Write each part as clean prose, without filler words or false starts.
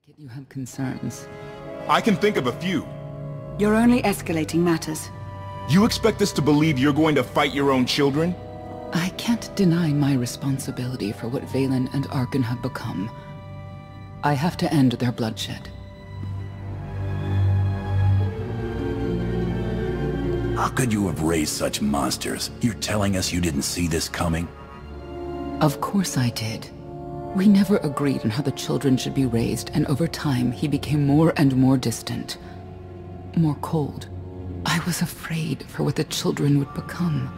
it you have concerns. I can think of a few. You're only escalating matters. You expect us to believe you're going to fight your own children? I can't deny my responsibility for what Vaylin and Arkan have become. I have to end their bloodshed. How could you have raised such monsters? You're telling us you didn't see this coming? Of course I did. We never agreed on how the children should be raised, and over time he became more and more distant. More cold. I was afraid for what the children would become.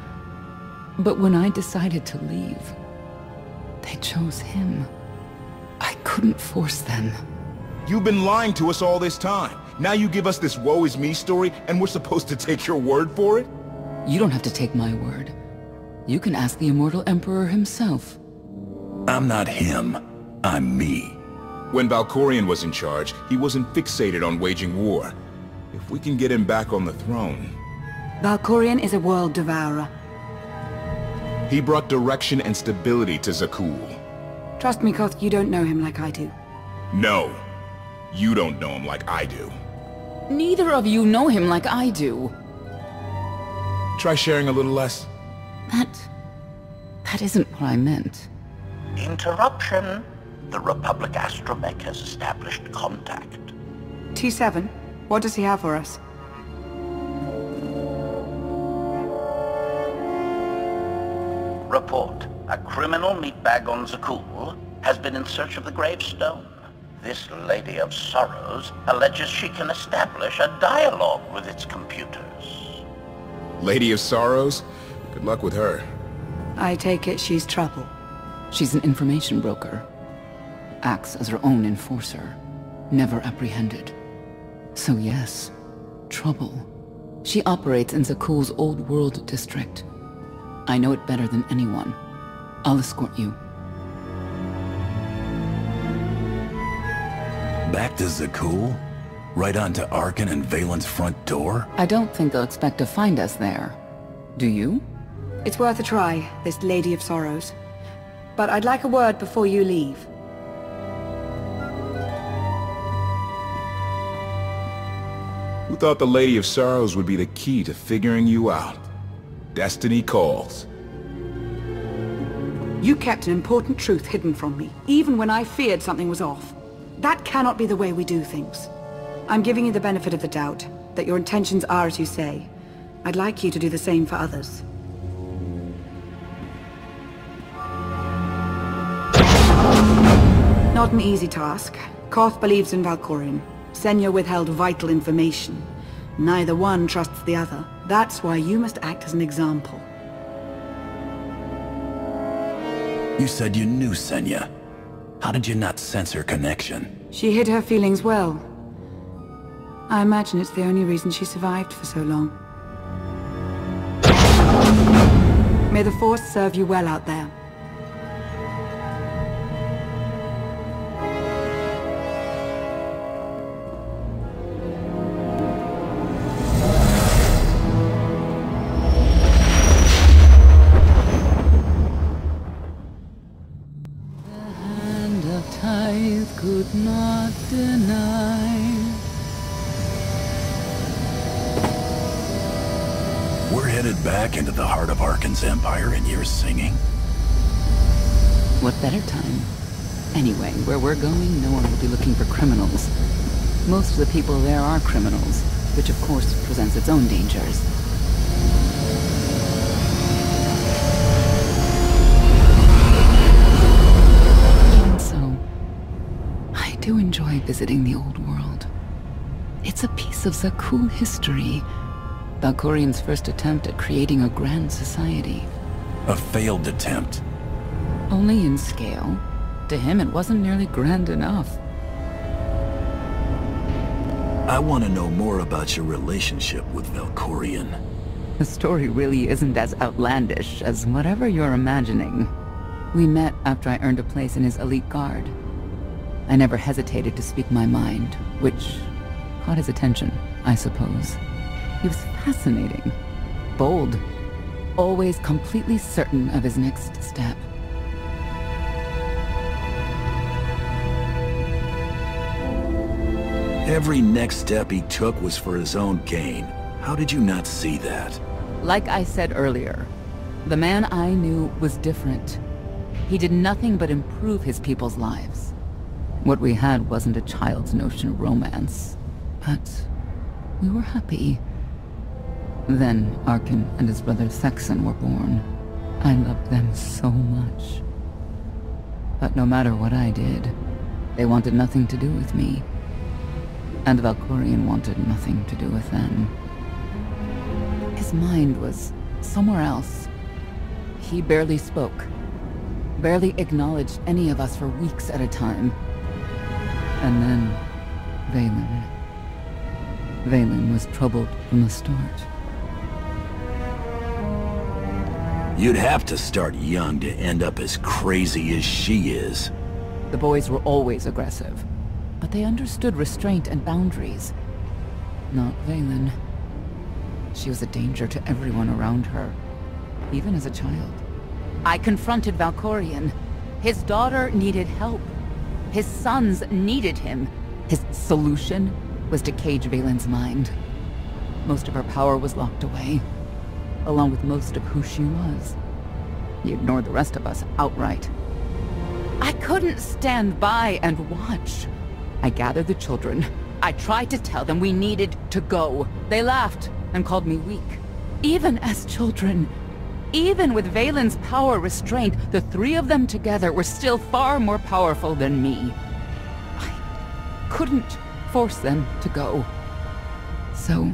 But when I decided to leave, they chose him. I couldn't force them. You've been lying to us all this time. Now you give us this woe is me story, and we're supposed to take your word for it? You don't have to take my word. You can ask the Immortal Emperor himself. I'm not him. I'm me. When Valkorion was in charge, he wasn't fixated on waging war. If we can get him back on the throne... Valkorion is a world devourer. He brought direction and stability to Zakuul. Trust me, Koth, you don't know him like I do. No. You don't know him like I do. Neither of you know him like I do. Try sharing a little less. That isn't what I meant. Interruption. The Republic Astromech has established contact. T7, what does he have for us? Report. A criminal meatbag on Zakuul has been in search of the gravestone. This Lady of Sorrows alleges she can establish a dialogue with its computers. Lady of Sorrows? Good luck with her. I take it she's trouble. She's an information broker. Acts as her own enforcer. Never apprehended. So yes, trouble. She operates in Zakuul's Old World district. I know it better than anyone. I'll escort you. Back to Zakuul? Right onto Arkan and Vaylin's front door? I don't think they'll expect to find us there. Do you? It's worth a try, this Lady of Sorrows. But I'd like a word before you leave. Who thought the Lady of Sorrows would be the key to figuring you out? Destiny calls. You kept an important truth hidden from me, even when I feared something was off. That cannot be the way we do things. I'm giving you the benefit of the doubt, that your intentions are as you say. I'd like you to do the same for others. Not an easy task. Koth believes in Valkorion. Senya withheld vital information. Neither one trusts the other. That's why you must act as an example. You said you knew Senya. How did you not sense her connection? She hid her feelings well. I imagine it's the only reason she survived for so long. May the Force serve you well out there. Could not deny. We're headed back into the heart of Arkan's empire and you're singing? What better time? Anyway, where we're going, no one will be looking for criminals. Most of the people there are criminals, which of course presents its own dangers. I do enjoy visiting the old world. It's a piece of Zakuul history. Valkorion's first attempt at creating a grand society. A failed attempt. Only in scale. To him, it wasn't nearly grand enough. I want to know more about your relationship with Valkorion. The story really isn't as outlandish as whatever you're imagining. We met after I earned a place in his elite guard. I never hesitated to speak my mind, which caught his attention, I suppose. He was fascinating, bold, always completely certain of his next step. Every next step he took was for his own gain. How did you not see that? Like I said earlier, the man I knew was different. He did nothing but improve his people's lives. What we had wasn't a child's notion of romance, but we were happy. Then Arkin and his brother Thexan were born. I loved them so much. But no matter what I did, they wanted nothing to do with me. And Valkorion wanted nothing to do with them. His mind was somewhere else. He barely spoke, barely acknowledged any of us for weeks at a time. And then, Vaylin. Vaylin was troubled from the start. You'd have to start young to end up as crazy as she is. The boys were always aggressive, but they understood restraint and boundaries. Not Vaylin. She was a danger to everyone around her, even as a child. I confronted Valkorion. His daughter needed help. His sons needed him. His solution was to cage Vaylin's mind. Most of her power was locked away, along with most of who she was. He ignored the rest of us outright. I couldn't stand by and watch. I gathered the children. I tried to tell them we needed to go. They laughed and called me weak. Even as children, even with Vaylin's power restrained, the three of them together were still far more powerful than me. I couldn't force them to go. So,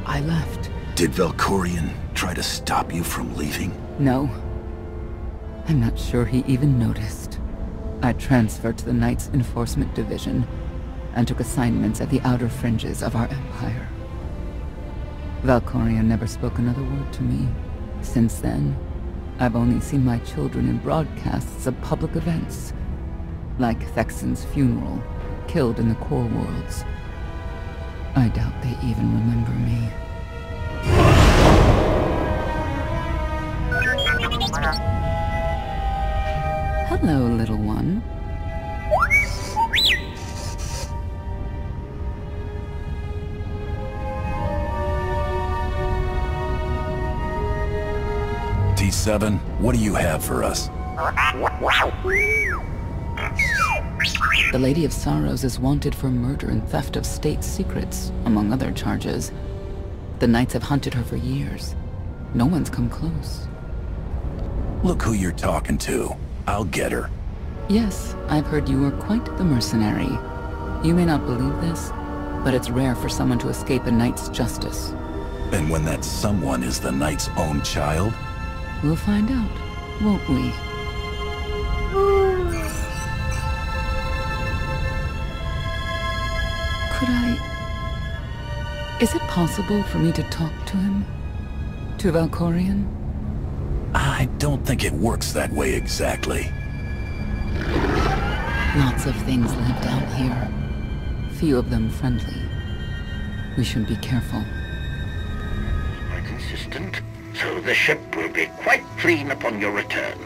I left. Did Valkorion try to stop you from leaving? No. I'm not sure he even noticed. I transferred to the Knights Enforcement Division and took assignments at the outer fringes of our empire. Valkorion never spoke another word to me. Since then, I've only seen my children in broadcasts of public events, like Thexan's funeral, killed in the Core Worlds. I doubt they even remember me. Hello, little one. T7, what do you have for us? The Lady of Sorrows is wanted for murder and theft of state secrets, among other charges. The Knights have hunted her for years. No one's come close. Look who you're talking to. I'll get her. Yes, I've heard you are quite the mercenary. You may not believe this, but it's rare for someone to escape a knight's justice. And when that someone is the knight's own child? We'll find out, won't we? Could I... Is it possible for me to talk to him? To Valkorion? I don't think it works that way exactly. Lots of things live down here. Few of them friendly. We should be careful. Quite consistent. So the ship will be quite clean upon your return.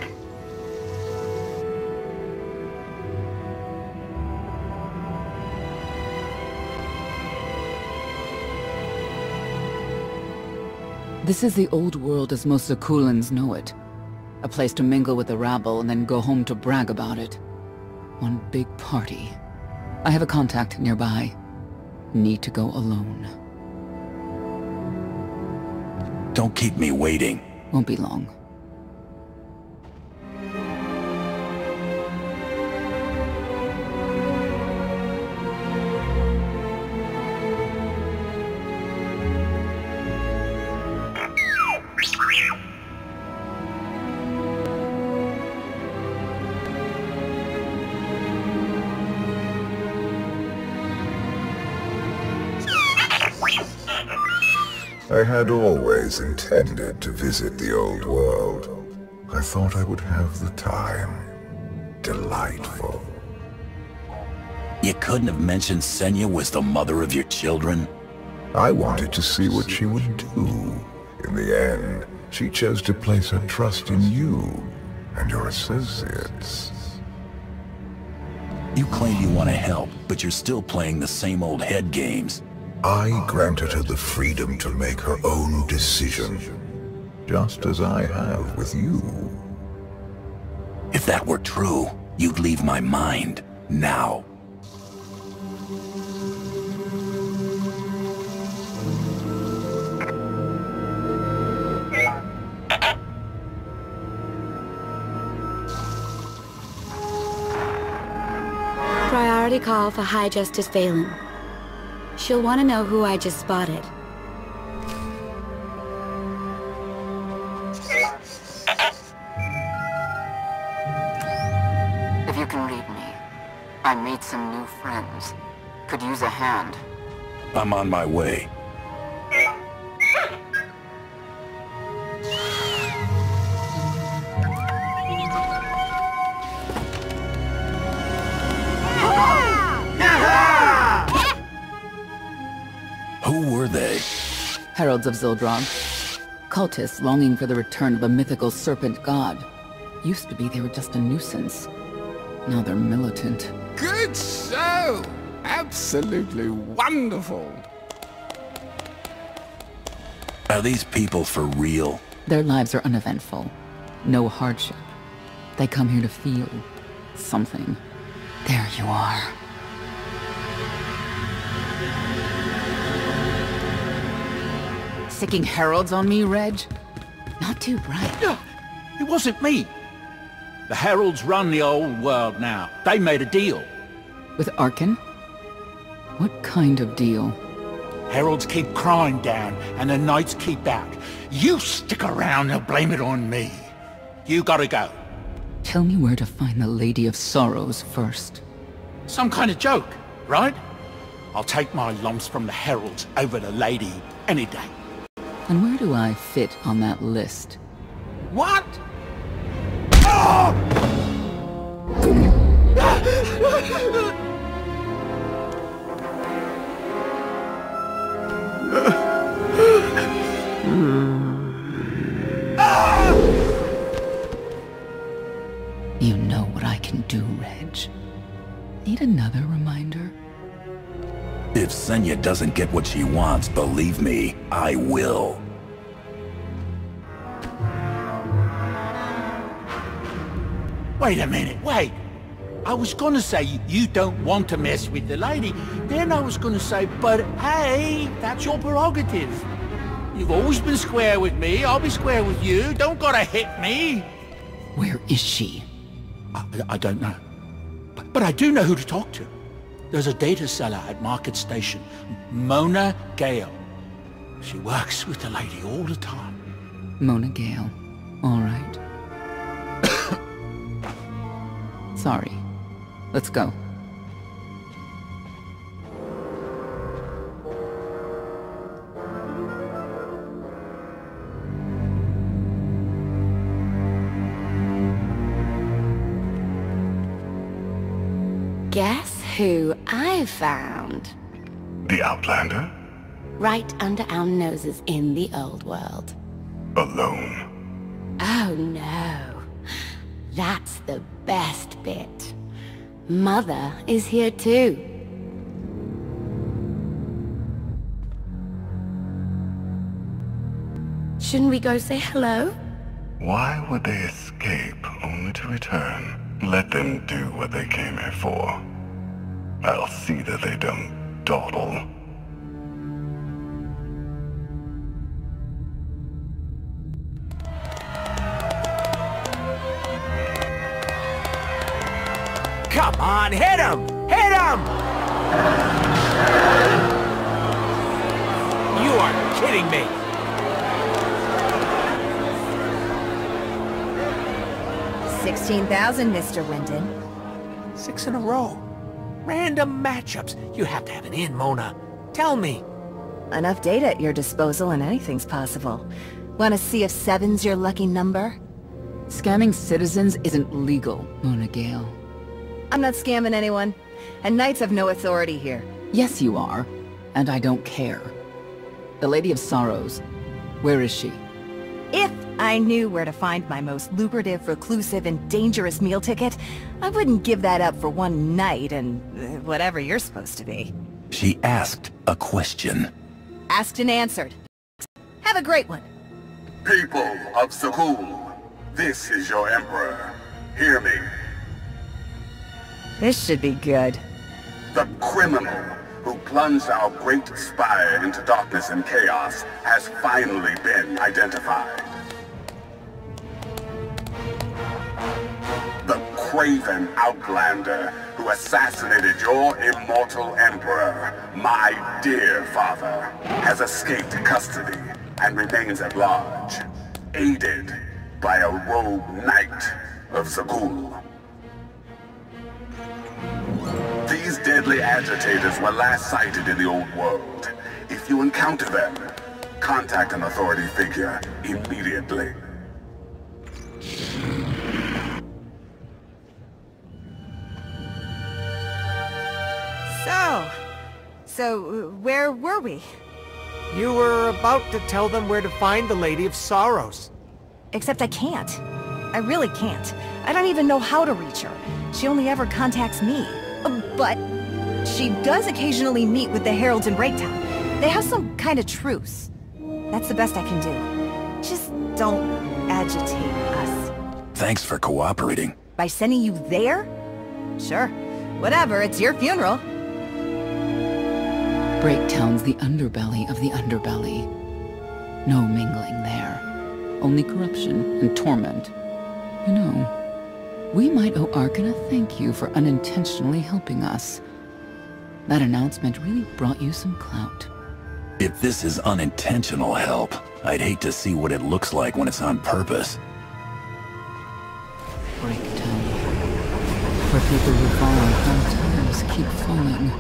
This is the old world as most Zakuulans know it. A place to mingle with the rabble and then go home to brag about it. One big party. I have a contact nearby. Need to go alone. Don't keep me waiting. Won't be long. I had always intended to visit the old world. I thought I would have the time. Delightful. You couldn't have mentioned Senya was the mother of your children? I wanted to see what she would do. In the end, she chose to place her trust in you and your associates. You claim you want to help, but you're still playing the same old head games. I granted her the freedom to make her own decision, just as I have with you. If that were true, you'd leave my mind, now. Priority call for High Justice Valen. She'll want to know who I just spotted. If you can read me, I made some new friends. Could use a hand. I'm on my way. Who were they? Heralds of Zul'Dran. Cultists longing for the return of a mythical serpent god. Used to be they were just a nuisance. Now they're militant. Good show! Absolutely wonderful! Are these people for real? Their lives are uneventful. No hardship. They come here to feel something. There you are. Sicking heralds on me, Reg? Not too bright. No, it wasn't me. The Heralds run the old world now. They made a deal. With Arcann? What kind of deal? Heralds keep crime down, and the Knights keep out. You stick around and blame it on me. You gotta go. Tell me where to find the Lady of Sorrows first. Some kind of joke, right? I'll take my lumps from the Heralds over the Lady any day. And where do I fit on that list? What? You know what I can do, Reg. Need another reminder? If Senya doesn't get what she wants, believe me, I will. Wait a minute, wait. I was gonna say you don't want to mess with the lady. Then I was gonna say, but hey, that's your prerogative. You've always been square with me, I'll be square with you. Don't gotta hit me. Where is she? I don't know. But I do know who to talk to. There's a data seller at Market Station, Mona Gale. She works with the lady all the time. Mona Gale. All right. Sorry. Let's go. Guess who I found? The Outlander? Right under our noses in the old world. Alone? Oh no. That's the best bit. Mother is here too. Shouldn't we go say hello? Why would they escape only to return? Let them do what they came here for. I'll see that they don't dawdle. Come on, hit him! Hit him! You are kidding me! $16,000, Mr. Wyndon. 6 in a row. Random matchups. You have to have an in, Mona. Tell me. Enough data at your disposal and anything's possible. Want to see if 7's your lucky number? Scamming citizens isn't legal, Mona Gale. I'm not scamming anyone. And Knights have no authority here. Yes, you are. And I don't care. The Lady of Sorrows. Where is she? If I knew where to find my most lucrative, reclusive, and dangerous meal ticket. I wouldn't give that up for one night and whatever you're supposed to be. She asked a question. Asked and answered. Have a great one. People of Zakul, this is your Emperor. Hear me. This should be good. The criminal who plunged our great spire into darkness and chaos has finally been identified. The craven outlander who assassinated your immortal Emperor, my dear father, has escaped custody and remains at large, aided by a rogue knight of Zakul. These deadly agitators were last sighted in the old world. If you encounter them, contact an authority figure immediately. So, where were we? You were about to tell them where to find the Lady of Sorrows. Except I can't. I really can't. I don't even know how to reach her. She only ever contacts me. But she does occasionally meet with the Heralds in Breaktown. They have some kind of truce. That's the best I can do. Just don't agitate us. Thanks for cooperating. By sending you there? Sure. Whatever, it's your funeral. Breaktown's the underbelly of the underbelly. No mingling there. Only corruption and torment. You know, we might owe Arcann a thank you for unintentionally helping us. That announcement really brought you some clout. If this is unintentional help, I'd hate to see what it looks like when it's on purpose. Breaktown. Where people who fall on hard times keep falling.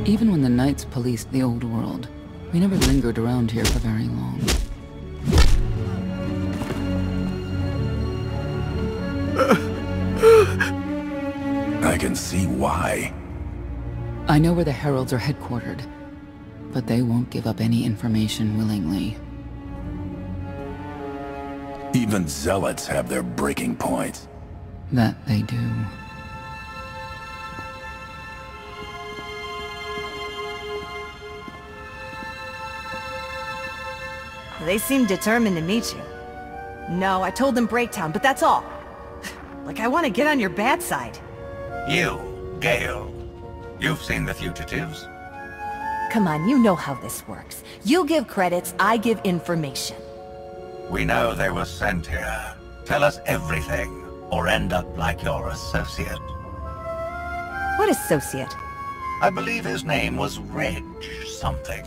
Even when the Knights policed the old world, we never lingered around here for very long. I can see why. I know where the Heralds are headquartered, but they won't give up any information willingly. Even zealots have their breaking points. That they do. They seem determined to meet you. No, I told them Breaktown, but that's all. Like I want to get on your bad side. You, Gale. You've seen the fugitives. Come on, you know how this works. You give credits, I give information. We know they were sent here. Tell us everything, or end up like your associate. What associate? I believe his name was Reg something.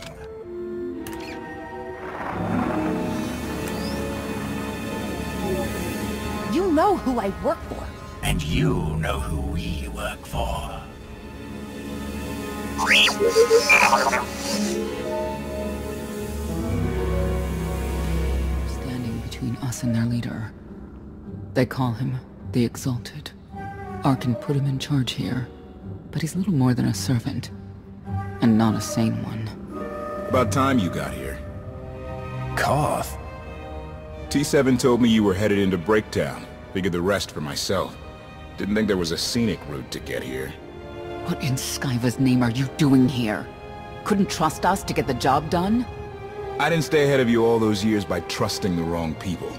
You know who I work for. And you know who we work for. Standing between us and their leader. They call him the Exalted. Arcann put him in charge here, but he's little more than a servant. And not a sane one. About time you got here. Koth? T7 told me you were headed into Breaktown. Figured the rest for myself. Didn't think there was a scenic route to get here. What in Skyva's name are you doing here? Couldn't trust us to get the job done? I didn't stay ahead of you all those years by trusting the wrong people.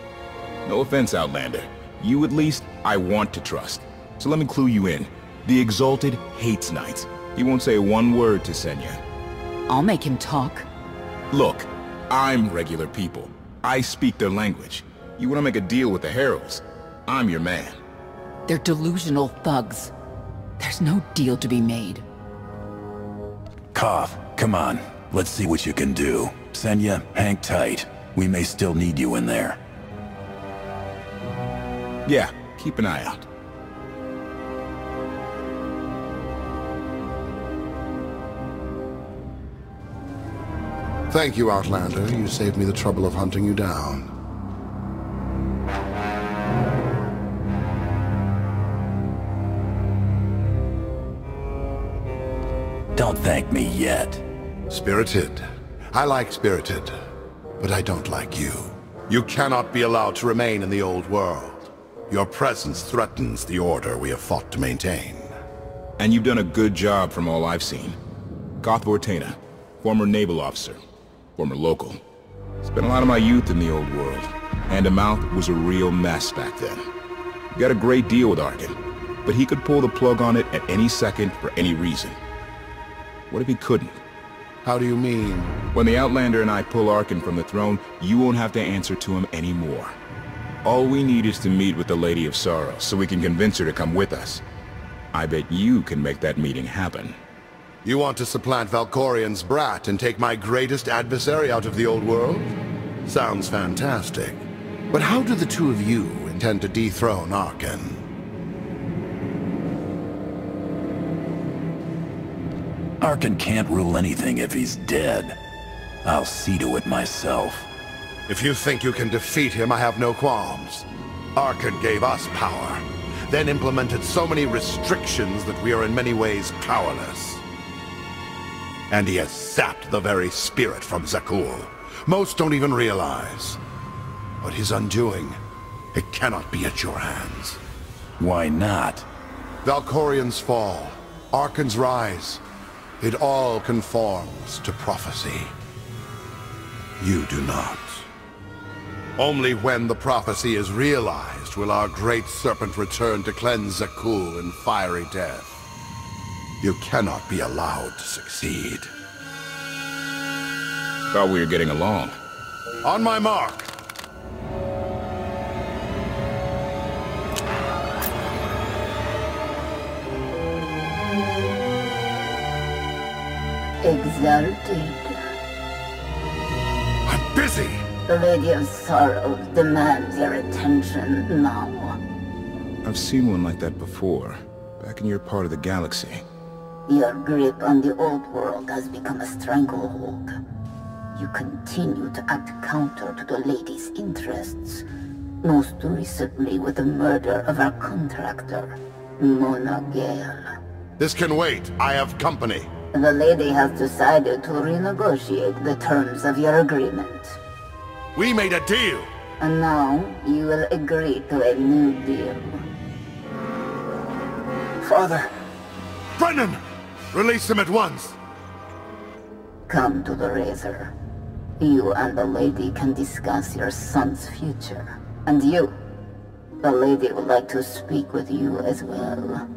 No offense, Outlander. You at least, I want to trust. So let me clue you in. The Exalted hates Knights. He won't say one word to Senya. I'll make him talk. Look, I'm regular people. I speak their language. You want to make a deal with the Heralds? I'm your man. They're delusional thugs. There's no deal to be made. Koth, come on. Let's see what you can do. Senya, hang tight. We may still need you in there. Yeah, keep an eye out. Thank you, Outlander. You saved me the trouble of hunting you down. Don't thank me yet. Spirited. I like Spirited. but I don't like you. You cannot be allowed to remain in the old world. Your presence threatens the order we have fought to maintain. And you've done a good job from all I've seen. Goth Vortaina, former naval officer, former local. Spent a lot of my youth in the old world. Hand-to-mouth was a real mess back then. We got a great deal with Arcann, but he could pull the plug on it at any second for any reason. What if he couldn't? How do you mean? When the Outlander and I pull Arcann from the throne, you won't have to answer to him anymore. All we need is to meet with the Lady of Sorrows so we can convince her to come with us. I bet you can make that meeting happen. You want to supplant Valkorion's brat and take my greatest adversary out of the old world? Sounds fantastic. But how do the two of you intend to dethrone Arcann? Arcann can't rule anything if he's dead. I'll see to it myself. If you think you can defeat him, I have no qualms. Arcann gave us power, then implemented so many restrictions that we are in many ways powerless. And he has sapped the very spirit from Zakuul. Most don't even realize. But his undoing, it cannot be at your hands. Why not? Valkorion's fall, Arkann's rise, it all conforms to prophecy. You do not. Only when the prophecy is realized will our great serpent return to cleanse Zakuul in fiery death. You cannot be allowed to succeed. Thought we were getting along. On my mark! Exalted. I'm busy! The Lady of Sorrows demands your attention now. I've seen one like that before, back in your part of the galaxy. Your grip on the old world has become a stranglehold. You continue to act counter to the Lady's interests, most recently with the murder of our contractor, Mona Gale. This can wait. I have company. The Lady has decided to renegotiate the terms of your agreement. We made a deal! And now, you will agree to a new deal. Father! Brennan! Release him at once! Come to the Razor. You and the Lady can discuss your son's future. And you, the Lady would like to speak with you as well.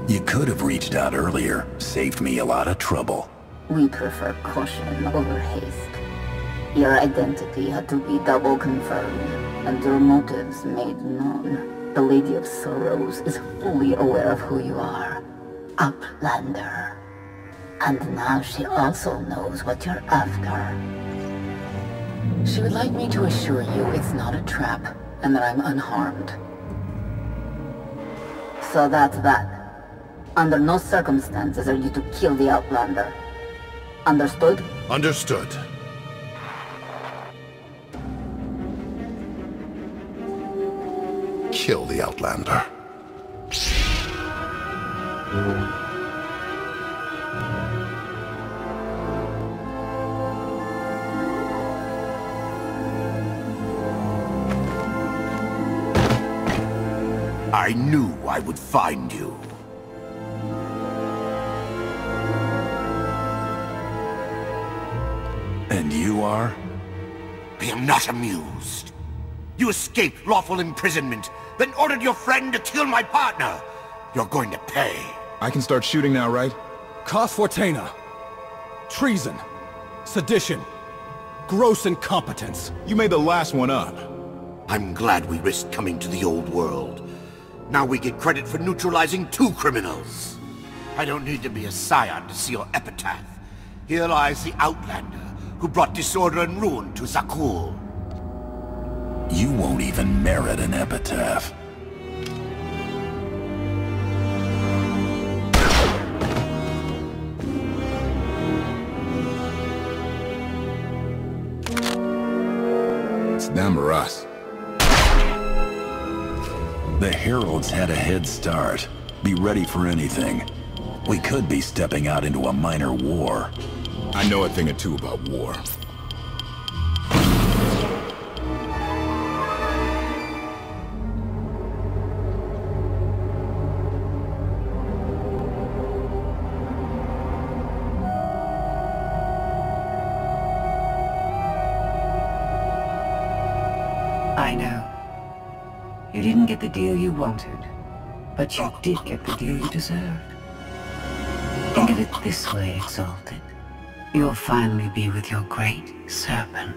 You could have reached out earlier, saved me a lot of trouble. We prefer caution over haste. Your identity had to be double confirmed, and your motives made known. The Lady of Sorrows is fully aware of who you are. Outlander. And now she also knows what you're after. She would like me to assure you it's not a trap, and that I'm unharmed. So that's that. Under no circumstances are you to kill the Outlander. Understood? Understood. Kill the Outlander. I knew I would find you. And you are? I am not amused. You escaped lawful imprisonment, then ordered your friend to kill my partner. You're going to pay. I can start shooting now, right? Goth Vortaina. Treason. Sedition. Gross incompetence. You made the last one up. I'm glad we risked coming to the old world. Now we get credit for neutralizing 2 criminals. I don't need to be a scion to see your epitaph. Here lies the Outlander, who brought disorder and ruin to Zakuul. You won't even merit an epitaph. It's them or us. The Heralds had a head start. Be ready for anything. We could be stepping out into a minor war. I know a thing or two about war. I know. You didn't get the deal you wanted, but you did get the deal you deserved. Think of it this way, Exalted. You'll finally be with your great serpent.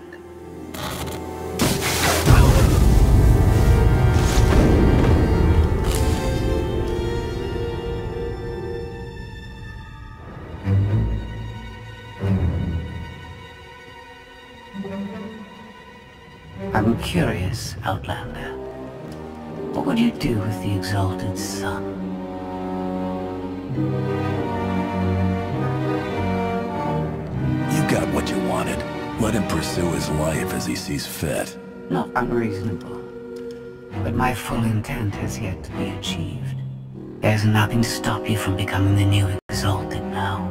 I'm curious, Outlander. What would you do with the Exalted Son? You got what you wanted. Let him pursue his life as he sees fit. Not unreasonable. But my full intent has yet to be achieved. There's nothing to stop you from becoming the new Exalted now.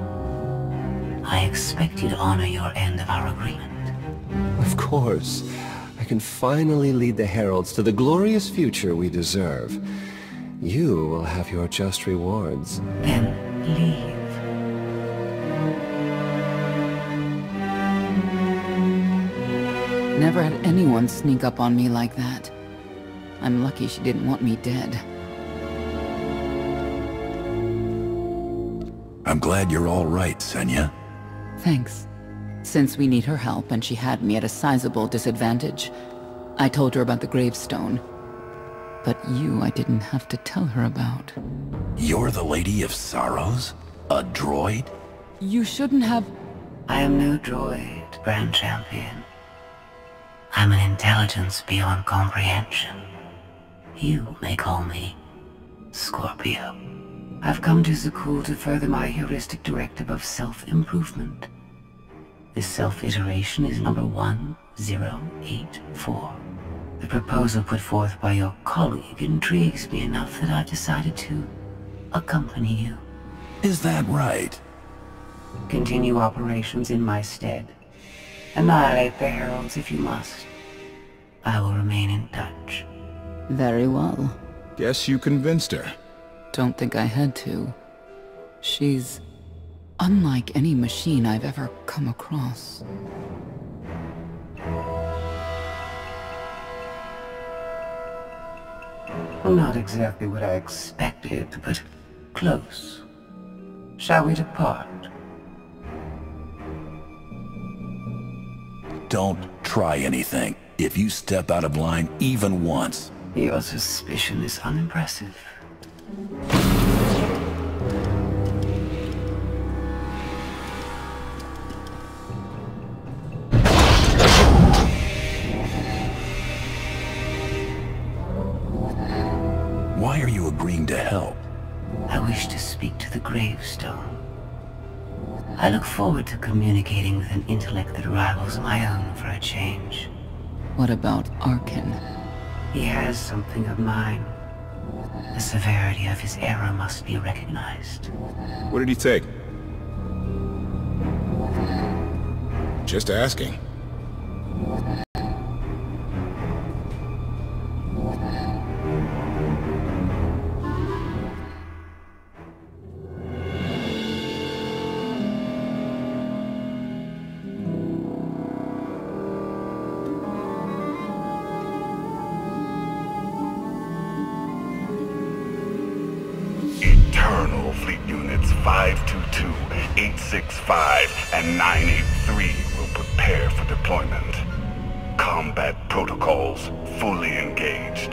I expect you to honor your end of our agreement. Of course. I can finally lead the Heralds to the glorious future we deserve. You will have your just rewards. Then leave. Never had anyone sneak up on me like that. I'm lucky she didn't want me dead. I'm glad you're all right, Senya. Thanks. Since we need her help and she had me at a sizable disadvantage, I told her about the gravestone. But you I didn't have to tell her about. You're the Lady of Sorrows? A droid? You shouldn't have... I am no droid, Grand Champion. I'm an intelligence beyond comprehension. You may call me Scorpio. I've come to Zakuul to further my heuristic directive of self-improvement. This self-iteration is number 1084. The proposal put forth by your colleague intrigues me enough that I've decided to accompany you. Is that right? Continue operations in my stead. Annihilate the Heralds if you must. I will remain in touch. Very well. Guess you convinced her. Don't think I had to. She's unlike any machine I've ever come across. Not exactly what I expected, but close. Shall we depart? Don't try anything. If you step out of line even once... Your suspicion is unimpressive. Why are you agreeing to help? I wish to speak to the gravestone. I look forward to communicating with an intellect that rivals my own for a change. What about Arkin? He has something of mine. The severity of his error must be recognized. What did he take? Just asking. Eternal Fleet Units 522, 865, and 983 will prepare for deployment. Combat protocols fully engaged.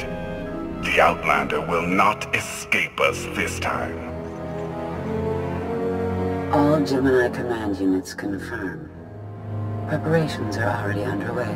The Outlander will not escape us this time. All Gemini command units confirm. Preparations are already underway.